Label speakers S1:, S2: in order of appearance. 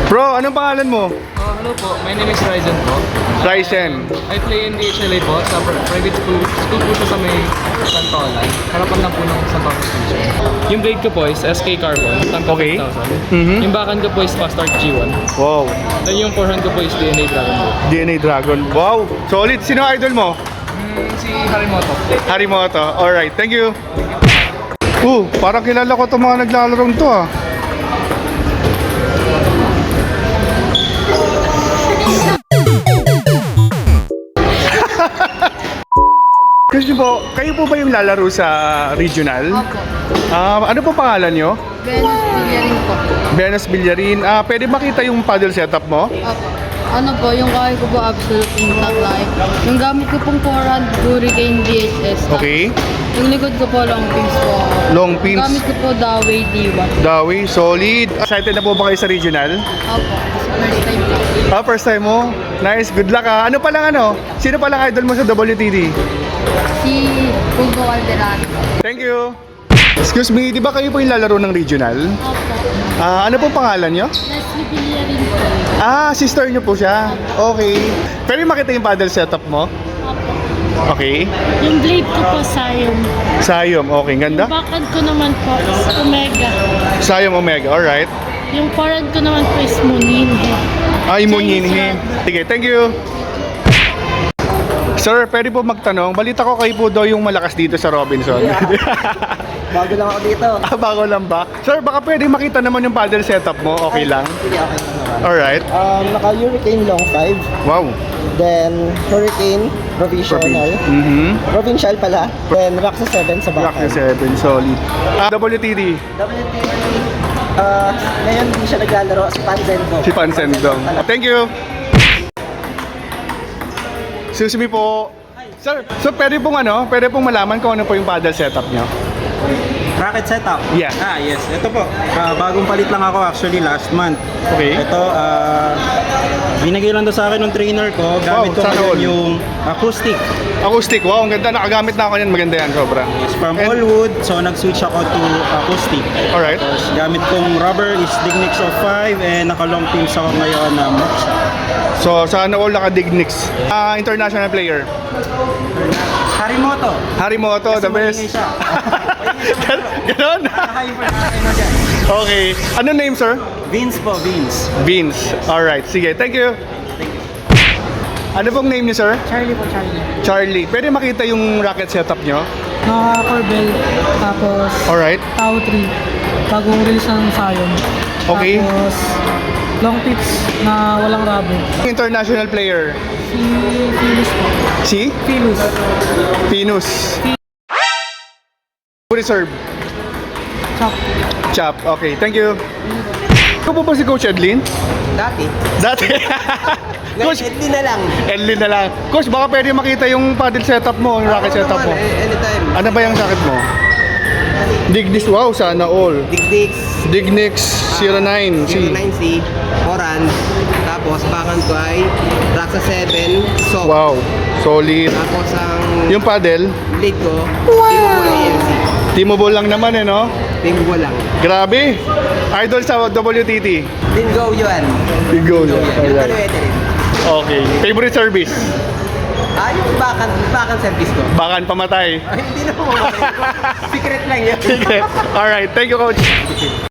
S1: Bro, anong pangalan mo?
S2: Hello po, my name is Ryzen po.
S1: Ryzen.
S2: I play in DHLA po sa private school. School po siya sa may Santolan. Harapan lang po ng Santolan Station. Yung blade ko po is SK Carbon, Tanto
S1: Okay.
S2: 5000. Yung backhand ko po is Fast Start G1.
S1: Wow.
S2: Then yung forehand ko po is DNA Dragon po.
S1: DNA Dragon. Wow. Solid. Sino idol mo?
S2: Si Harimoto.
S1: Harimoto. Alright. Thank you. Parang kilala ko itong mga naglalaro to ah. Kasi po, kayo po ba yung lalaro sa regional?
S3: Opo.
S1: Ano po pangalan nyo?
S3: Venus Villarin po.
S1: Venus Villarin. Pwede makita yung paddle setup mo?
S3: Opo. Ano po, yung kaya ko po absolute intact life. Yung gamit ko pong forehand Hurricane DHS.
S1: Okay.
S3: Yung likod ko po long pins po.
S1: Long pins.
S3: Yung gamit ko po Dawei D1.
S1: Dawi, solid. Excited na po ba kayo sa regional?
S3: Opo. First time po.
S1: First time mo? Nice, good luck ah. Ano palang Sino palang idol mo sa WTD?
S3: Si Hugo Calderan.
S1: Thank you. Excuse me, di ba kayo po yung lalaro ng regional?
S3: Opo.
S1: Ano pong pangalan nyo?
S3: Leslie Villarin po.
S1: Sister nyo po siya. Okay. Pwede makita yung paddle setup mo?
S3: Opo.
S1: Okay.
S4: Yung blade ko po, Sayom.
S1: Sayom, okay. Ganda.
S4: Backhand ko naman po is Omega.
S1: Sayom Omega, alright.
S4: Yung forehand ko naman po is Muninhe.
S1: Imuninhe. Sige, thank you. Sir, pwede po magtanong. Balita ko kayo po daw yung malakas dito sa Robinson.
S5: Bago lang ako dito.
S1: Bago lang ba? Sir, baka pwede makita naman yung paddle setup mo. Okay lang?
S5: Sige, okay lang naman.
S1: Alright.
S5: Naka-Hurricane Long 5.
S1: Wow.
S5: Then, Hurricane Provisional. Provincial pala. Then, Raxa 7 sa
S1: Rock
S5: backhand.
S1: 7, solid. WTD,
S5: WTD, ngayon hindi siya naglalaro. Si Panzen po.
S1: si Pansendong. Thank you. Susumi po. Sir, so pwede pong malaman kung ano po yung paddle setup nyo?
S6: Racket setup?
S1: Yeah.
S6: Yes. Ito po. Bagong palit lang ako actually last month.
S1: Okay.
S6: Ito, binigay lang to sa akin ng trainer ko. Gamit ko
S1: sana all.
S6: ngayon yung acoustic.
S1: Acoustic, wow, ang ganda. Nakagamit na ako yan. Maganda yan, sobra.
S6: It's from
S1: And-
S6: all wood. So, nag-switch ako to acoustic.
S1: Alright.
S6: Tapos, gamit kong rubber is Dignix of 5 and naka-long pins ako ngayon na Moxa.
S1: So, sana all naka-Dignix. International player.
S6: Harimoto.
S1: Harimoto, the best.
S6: Maingay siya.
S1: Ganon?
S6: Hyper ano dyan.
S1: Okay. Ano name, sir?
S6: Vince po, Vince.
S1: Beans. Alright, sige. Thank you. Ano pong name niyo, sir?
S7: Charlie po, Charlie.
S1: Charlie. Pwede makita yung racket setup nyo?
S7: Naka Corbel, tapos
S1: Alright.
S7: Tau 3, bagong release ng Sion.
S1: Okay.
S7: Tapos long pitch na walang rubber.
S1: International player.
S7: Si Philus po.
S1: Si?
S7: Philus.
S1: Pinus. Reserve.
S7: Chop.
S1: Chop. Okay, thank you. Ikaw po ba si Coach Edlin?
S5: Dati.
S1: Dati. Coach,
S5: Hindi na lang.
S1: Edlin na lang. Coach, baka pwede makita yung paddle setup mo, yung racket setup mo.
S5: Anytime.
S1: Ano ba yung racket mo? Dignix, wow, sana all.
S5: Digdix,
S1: Dignix 09. Si.
S5: 09C, Forehand. Tapos, backhand ko ay Raxa 7, Soft.
S1: Wow, solid.
S5: Tapos, ang
S1: Yung paddle,
S5: blade ko, Team ANC.
S1: teamable lang naman no?
S5: Team ko lang.
S1: Grabe. Idol sa WTT.
S5: Din go yun.
S1: Big goal.
S5: Yung
S1: Alright.
S5: kaluwete rin.
S1: Okay. Favorite service?
S5: Yung backhand service ko.
S1: Bakan pamatay.
S5: Ay, hindi na po. Secret lang yun.
S1: Sige. Alright. Thank you, Coach.